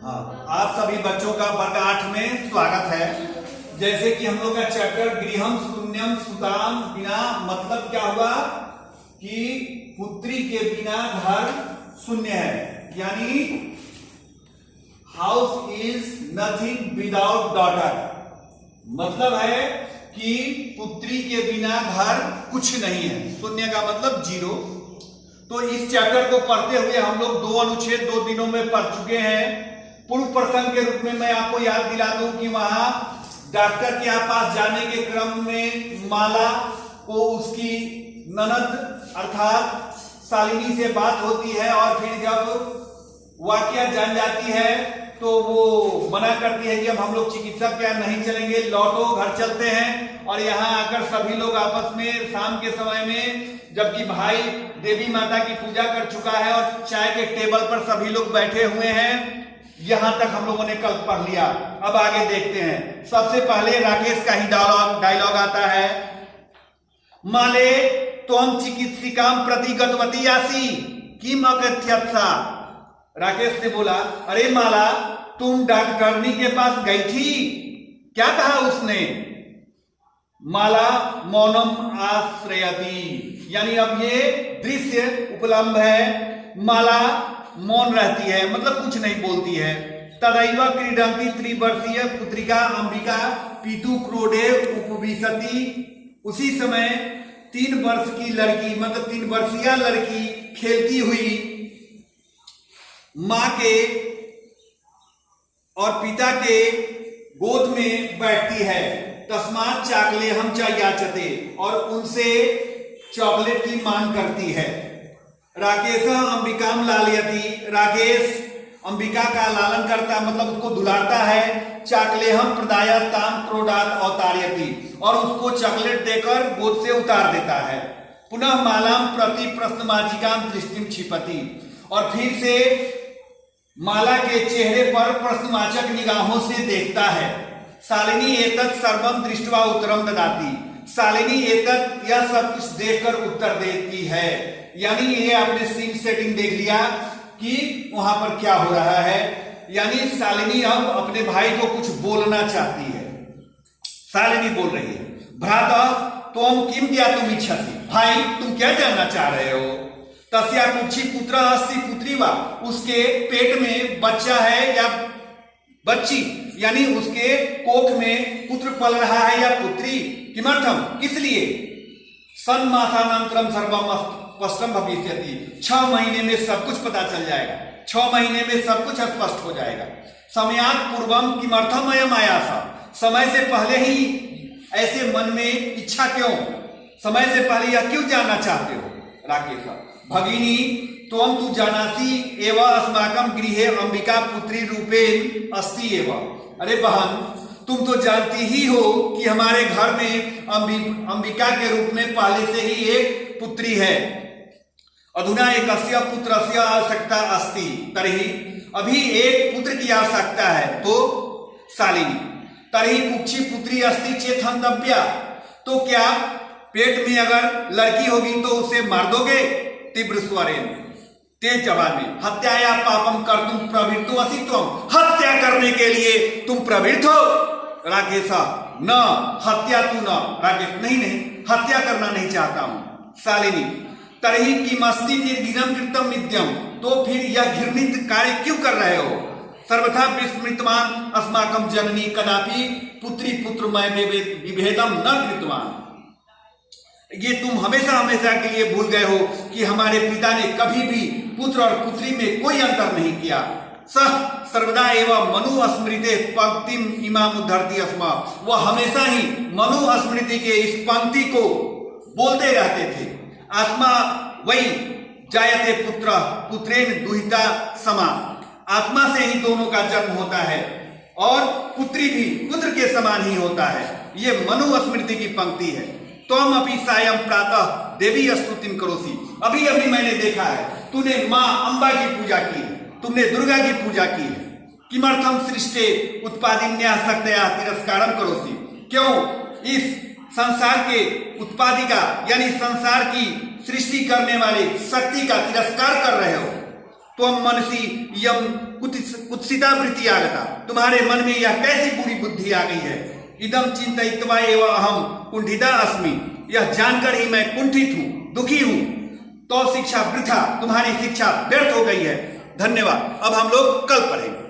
हाँ, आप सभी बच्चों का वर्ग 8 में स्वागत है। जैसे कि हम लोग का चैप्टर गृहम शून्यम सुताम बिना, मतलब क्या हुआ कि पुत्री के बिना घर शून्य है, यानी house is nothing without daughter. मतलब है कि पुत्री के बिना घर कुछ नहीं है। शून्य का मतलब जीरो। तो इस चैप्टर को पढ़ते हुए हम लोग 2 अनुच्छेद 2 दिनों में पढ़ चुके हैं। पूर्व प्रसंग के रूप में मैं आपको याद दिला दूं कि वहां डॉक्टर के पास जाने के क्रम में माला को उसकी ननद अर्थात शालिनी से बात होती है, और फिर जब वाकया जान जाती है तो वो मना करती है कि अब हम लोग चिकित्सक क्या नहीं चलेंगे, लौटो घर चलते हैं। और यहाँ आकर सभी लोग आपस में शाम के समय में, जबकि भाई देवी माता की पूजा कर चुका है और चाय के टेबल पर सभी लोग बैठे हुए हैं, यहां तक हम लोगों ने कल पढ़ लिया। अब आगे देखते हैं। सबसे पहले राकेश का ही डायलॉग आता है। माले त्वं चिकित्सिकाम प्रति गतवती आसी किम अकथ्यत्सा। राकेश ने बोला, अरे माला, तुम डॉक्टरनी के पास गई थी, क्या कहा उसने? माला मौनम आश्रयति, यानी अब ये दृश्य उपलब्ध है। माला मौन रहती है, मतलब कुछ नहीं बोलती है। तदैव क्रीडंती त्रिवर्षीय पुत्रिका अंबिका पीतु क्रोडे उपविशति। उसी समय 3 वर्ष की लड़की, मतलब 3 वर्षीय लड़की खेलती हुई मां के और पिता के गोद में बैठती है। तस्मात् चाकले हम च याचते, और उनसे चॉकलेट की मांग करती है। राकेश अंबिकाम लालयति, राकेश अंबिका का लालन करता, मतलब उसको दुलारता है। चाकलेहम प्रदाय ताम क्रोडात अवतारयति, और उसको चॉकलेट देकर गोद से उतार देता है। पुनः मालाम प्रति प्रश्नवाचिकाम दृष्टिम क्षिपति, और फिर से माला के चेहरे पर प्रश्नवाचक निगाहों से देखता है। शालिनी एतत् सर्वम दृष्ट्वा उत्तरम ददाति, शालिनी एतत्, यह सब कुछ देखकर उत्तर देती है। यानी ये आपने सीन सेटिंग देख लिया कि वहां पर क्या हो रहा है। यानी शालिनी अब अपने भाई को कुछ बोलना चाहती है। शालिनी बोल रही है, भ्राता त्वं किम ज्ञातुम इच्छसि, भाई तुम क्या जानना चाह रहे हो? तस्या कुक्षी पुत्र अस्ति पुत्री वा, उसके पेट में बच्चा है या बच्ची, यानी उसके कोख में पुत्र पल रहा है या पुत्री। किमर्थम, किस लिए? सन्मासानंतरम सर्वम स्पष्टम भविष्यति, 6 महीने में सब कुछ पता चल जाएगा। 6 महीने में सब कुछ स्पष्ट हो जाएगा। समयात् पूर्वम किमर्थम अयम आयासा, समय से पहले ही ऐसे मन में इच्छा क्यों? समय से पहले यह क्यों जानना चाहते हो? राकेश, भगिनी त्वं तु जानासि एव अस्माकं गृहे अंबिका पुत्री रूपेण अस्ति एव। अरे बहन, तुम तो जानती ही हो कि हमारे घर में अंबिका के रूप में पहले से ही एक पुत्री है। अधुना एकस्य पुत्रस्य आवश्यकता अस्ति तर्हि, अभी एक पुत्र की आवश्यकता है, तो शालिनी। तर्हि कुक्षी पुत्री अस्ति चेत हन्तव्या, तो क्या पेट में अगर लड़की होगी तो उसे मार दोगे? तीव्र स्वरेण, तेज जवाब में, हत्याया पापम कर्तुम प्रवृत्तो असि त्वं, हत्या करने के लिए तुम प्रवृत्त हो? राकेश, न हत्या तू न। राकेश, नहीं नहीं, हत्या करना नहीं चाहता हूं। शालिनी, तर्हि किमस्ति निर्घृणम कृतम नित्यम, तो फिर यह घृणित कार्य क्यों कर रहे हो? सर्वथा विस्मृतवान अस्माकं जननी कदापि पुत्री पुत्रमय विभेदम न कृतवान। ये तुम हमेशा हमेशा के लिए भूल गए हो कि हमारे पिता ने कभी भी पुत्र और पुत्री में कोई अंतर नहीं किया। सह सर्वदा एवं मनु स्मृति पंक्तिम इमाम उद्धरती अस्मा, वह हमेशा ही मनु स्मृति के इस पंक्ति को बोलते रहते थे। आत्मा वही जायते पुत्र पुत्रेन दुहिता समा, आत्मा से ही दोनों का जन्म होता है और पुत्री भी पुत्र के समान ही होता है। ये मनु स्मृति की पंक्ति है। त्वम अपि सायं प्रातः देवी स्तुतिम करोसि, अभी अभी मैंने देखा है तूने मां अंबा की पूजा की है, तुमने दुर्गा की पूजा की है। किमर्थम सृष्टे उत्पादिन्या शक्तया तिरस्कारम करोसि, क्यों इस संसार के उत्पादिका यानी संसार की सृष्टि करने वाली शक्ति का तिरस्कार कर रहे हो? त्वम मनसी यम कुत्सिता वृत्ति आगता, तुम्हारे मन में यह कैसी बुरी बुद्धि आ गई है। इदम चिंतयित्वा एव अहम कुंठिता अस्मि, यह जानकर ही मैं कुंठित हूं, दुखी हूं। तो शिक्षा वृथा, तुम्हारी शिक्षा व्यर्थ हो गई है। धन्यवाद। अब हम लोग कल पढ़ेंगे।